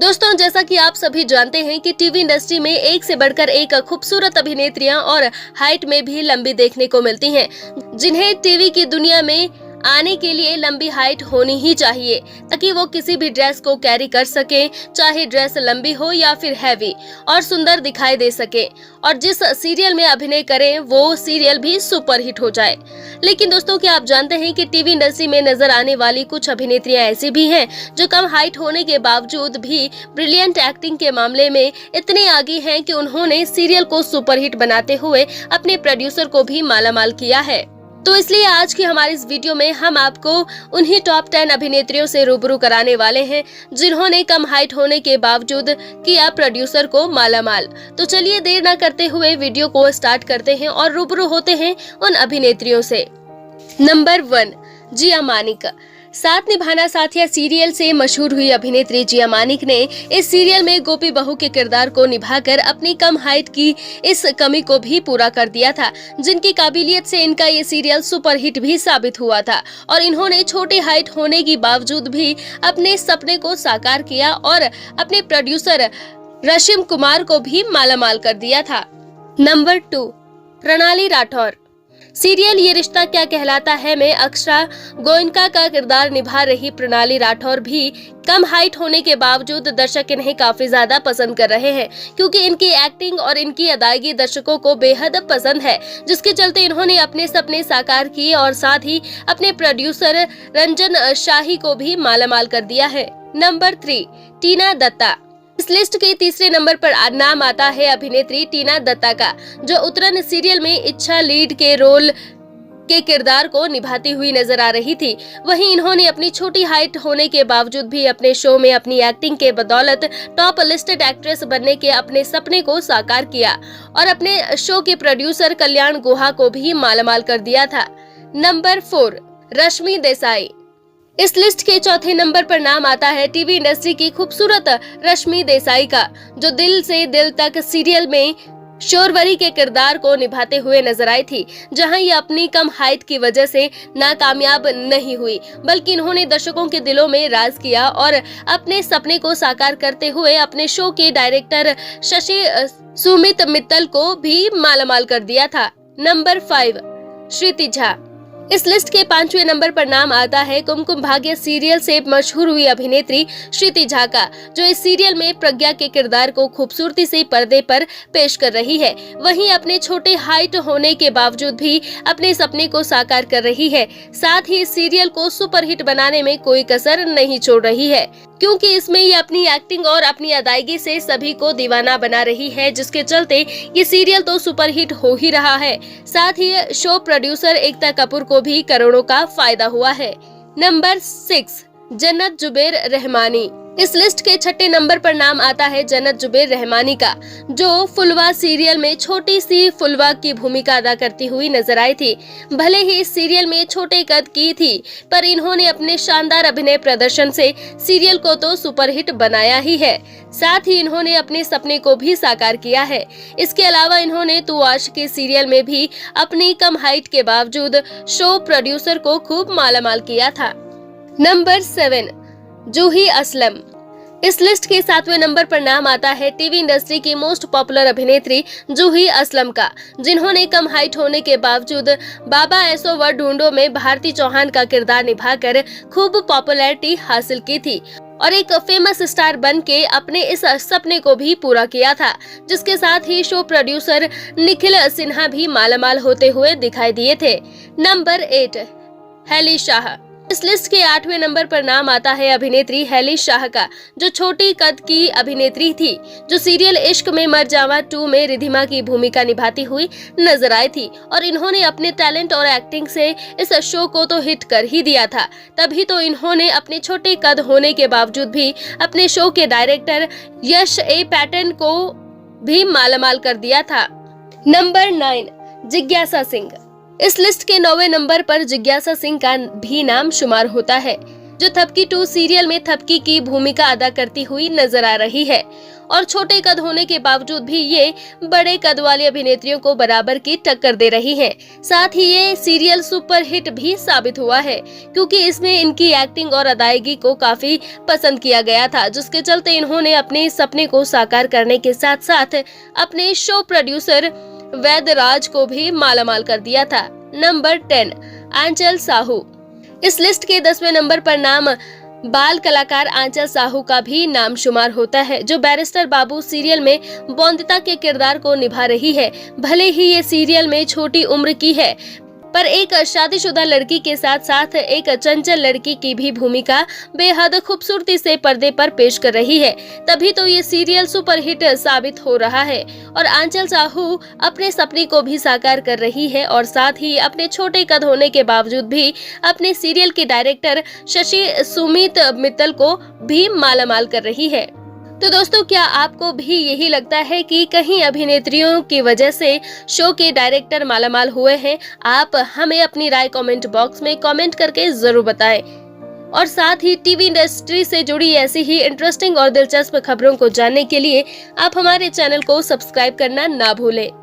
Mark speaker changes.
Speaker 1: दोस्तों, जैसा कि आप सभी जानते हैं कि टीवी इंडस्ट्री में एक से बढ़कर एक खूबसूरत अभिनेत्रियां और हाइट में भी लंबी देखने को मिलती हैं, जिन्हें टीवी की दुनिया में आने के लिए लंबी हाइट होनी ही चाहिए ताकि वो किसी भी ड्रेस को कैरी कर सके, चाहे ड्रेस लंबी हो या फिर हैवी, और सुंदर दिखाई दे सके और जिस सीरियल में अभिनय करें वो सीरियल भी सुपरहिट हो जाए। लेकिन दोस्तों, क्या आप जानते हैं कि टीवी इंडस्ट्री में नजर आने वाली कुछ अभिनेत्रियां ऐसी भी हैं जो कम हाइट होने के बावजूद भी ब्रिलियंट एक्टिंग के मामले में इतनी आगे हैं कि उन्होंने सीरियल को सुपरहिट बनाते हुए अपने प्रोड्यूसर को भी मालामाल किया है। तो इसलिए आज की हमारी इस वीडियो में हम आपको उन्हीं टॉप 10 अभिनेत्रियों से रूबरू कराने वाले हैं जिन्होंने कम हाइट होने के बावजूद किया प्रोड्यूसर को मालामाल। तो चलिए देर न करते हुए वीडियो को स्टार्ट करते हैं और रूबरू होते हैं उन अभिनेत्रियों से। नंबर 1, जिया मानिक। साथ निभाना साथिया सीरियल से मशहूर हुई अभिनेत्री जिया मानिक ने इस सीरियल में गोपी बहू के किरदार को निभाकर अपनी कम हाइट की इस कमी को भी पूरा कर दिया था, जिनकी काबिलियत से इनका ये सीरियल सुपरहिट भी साबित हुआ था और इन्होंने छोटी हाइट होने के बावजूद भी अपने सपने को साकार किया और अपने प्रोड्यूसर रशिम कुमार को भी मालामाल कर दिया था। नंबर 2, प्रणाली राठौर। सीरियल ये रिश्ता क्या कहलाता है में अक्षरा गोयनका का किरदार निभा रही प्रणाली राठौर भी कम हाइट होने के बावजूद दर्शक इन्हें काफी ज्यादा पसंद कर रहे हैं, क्योंकि इनकी एक्टिंग और इनकी अदायगी दर्शकों को बेहद पसंद है, जिसके चलते इन्होंने अपने सपने साकार किए और साथ ही अपने प्रोड्यूसर रंजन शाही को भी मालामाल कर दिया है। नंबर 3, टीना दत्ता। इस लिस्ट के तीसरे नंबर पर नाम आता है अभिनेत्री टीना दत्ता का, जो उतरन सीरियल में इच्छा लीड के रोल के किरदार को निभाती हुई नजर आ रही थी। वहीं इन्होंने अपनी छोटी हाइट होने के बावजूद भी अपने शो में अपनी एक्टिंग के बदौलत टॉप लिस्टेड एक्ट्रेस बनने के अपने सपने को साकार किया और अपने शो के प्रोड्यूसर कल्याण गुहा को भी मालामाल कर दिया था। नंबर 4, रश्मि देसाई। इस लिस्ट के चौथे नंबर पर नाम आता है टीवी इंडस्ट्री की खूबसूरत रश्मि देसाई का, जो दिल से दिल तक सीरियल में शोरवरी के किरदार को निभाते हुए नजर आई थी, जहां ये अपनी कम हाइट की वजह से नाकामयाब नहीं हुई, बल्कि इन्होंने दर्शकों के दिलों में राज किया और अपने सपने को साकार करते हुए अपने शो के डायरेक्टर शशि सुमित मित्तल को भी मालामाल कर दिया था। नंबर 5, श्रुति झा। इस लिस्ट के 5वें नंबर पर नाम आता है कुमकुम भाग्य सीरियल से मशहूर हुई अभिनेत्री श्रुति झा का, जो इस सीरियल में प्रज्ञा के किरदार को खूबसूरती से पर्दे पर पेश कर रही है। वहीं अपने छोटे हाइट होने के बावजूद भी अपने सपने को साकार कर रही है। साथ ही इस सीरियल को सुपरहिट बनाने में कोई कसर नहीं छोड़ रही है, क्योंकि इसमें ये अपनी एक्टिंग और अपनी अदायगी से सभी को दीवाना बना रही है, जिसके चलते ये सीरियल तो सुपरहिट हो ही रहा है। साथ ही शो प्रोड्यूसर एकता कपूर को भी करोड़ों का फायदा हुआ है। नंबर 6, जन्नत जुबैर रहमानी। इस लिस्ट के 6ठे नंबर पर नाम आता है जन्नत जुबैर रहमानी का, जो फुलवा सीरियल में छोटी सी फुलवा की भूमिका अदा करती हुई नजर आई थी। भले ही इस सीरियल में छोटे कद की थी, पर इन्होंने अपने शानदार अभिनय प्रदर्शन से सीरियल को तो सुपरहिट बनाया ही है। साथ ही इन्होंने अपने सपने को भी साकार किया है। इसके अलावा इन्होंने तू आशिकी सीरियल में भी अपनी कम हाइट के बावजूद शो प्रोड्यूसर को खूब मालामाल किया था। नंबर 7, जूही असलम। इस लिस्ट के 7वें नंबर पर नाम आता है टीवी इंडस्ट्री की मोस्ट पॉपुलर अभिनेत्री जूही असलम का, जिन्होंने कम हाइट होने के बावजूद बाबा ऐसो व ढूंढो में भारती चौहान का किरदार निभाकर खूब पॉपुलैरिटी हासिल की थी और एक फेमस स्टार बन के अपने इस सपने को भी पूरा किया था, जिसके साथ ही शो प्रोड्यूसर निखिल सिन्हा भी मालामाल होते हुए दिखाई दिए थे। नंबर 8, हैली शाह। इस लिस्ट के 8वें नंबर पर नाम आता है अभिनेत्री हैली शाह का, जो छोटी कद की अभिनेत्री थी, जो सीरियल इश्क में मर जावा 2 में रिधिमा की भूमिका निभाती हुई नजर आई थी और इन्होंने अपने टैलेंट और एक्टिंग से इस शो को तो हिट कर ही दिया था। तभी तो इन्होंने अपने छोटे कद होने के बावजूद भी अपने शो के डायरेक्टर यश ए पैटर्न को भी मालामाल कर दिया था। नंबर 9, जिज्ञासा सिंह। इस लिस्ट के 9वें नंबर पर जिज्ञासा सिंह का भी नाम शुमार होता है। जो थपकी 2 सीरियल में थपकी की भूमिका अदा करती हुई नजर आ रही है और छोटे कद होने के बावजूद भी ये बड़े कद वाली अभिनेत्रियों को बराबर की टक्कर दे रही हैं। साथ ही ये सीरियल सुपरहिट भी साबित हुआ है क्योंकि इसमें इनकी एक्टिंग और अदायगी को काफी पसंद किया गया था, जिसके चलते इन्होंने अपने सपने को साकार करने के साथ साथ अपने शो प्रोड्यूसर वैद्यराज को भी मालामाल कर दिया था। नंबर 10, आंचल साहू। इस लिस्ट के 10वें नंबर पर नाम बाल कलाकार आंचल साहू का भी नाम शुमार होता है, जो बैरिस्टर बाबू सीरियल में बौंदिता के किरदार को निभा रही है। भले ही ये सीरियल में छोटी उम्र की है, पर एक शादीशुदा लड़की के साथ साथ एक चंचल लड़की की भी भूमिका बेहद खूबसूरती से पर्दे पर पेश कर रही है। तभी तो ये सीरियल सुपरहिट साबित हो रहा है और आंचल साहू अपने सपने को भी साकार कर रही है और साथ ही अपने छोटे कद होने के बावजूद भी अपने सीरियल के डायरेक्टर शशि सुमित मित्तल को भी मालामाल कर रही है। तो दोस्तों, क्या आपको भी यही लगता है कि कहीं अभिनेत्रियों की वजह से शो के डायरेक्टर मालामाल हुए हैं? आप हमें अपनी राय कमेंट बॉक्स में कमेंट करके जरूर बताएं। और साथ ही टीवी इंडस्ट्री से जुड़ी ऐसी ही इंटरेस्टिंग और दिलचस्प खबरों को जानने के लिए आप हमारे चैनल को सब्सक्राइब करना ना भूलें।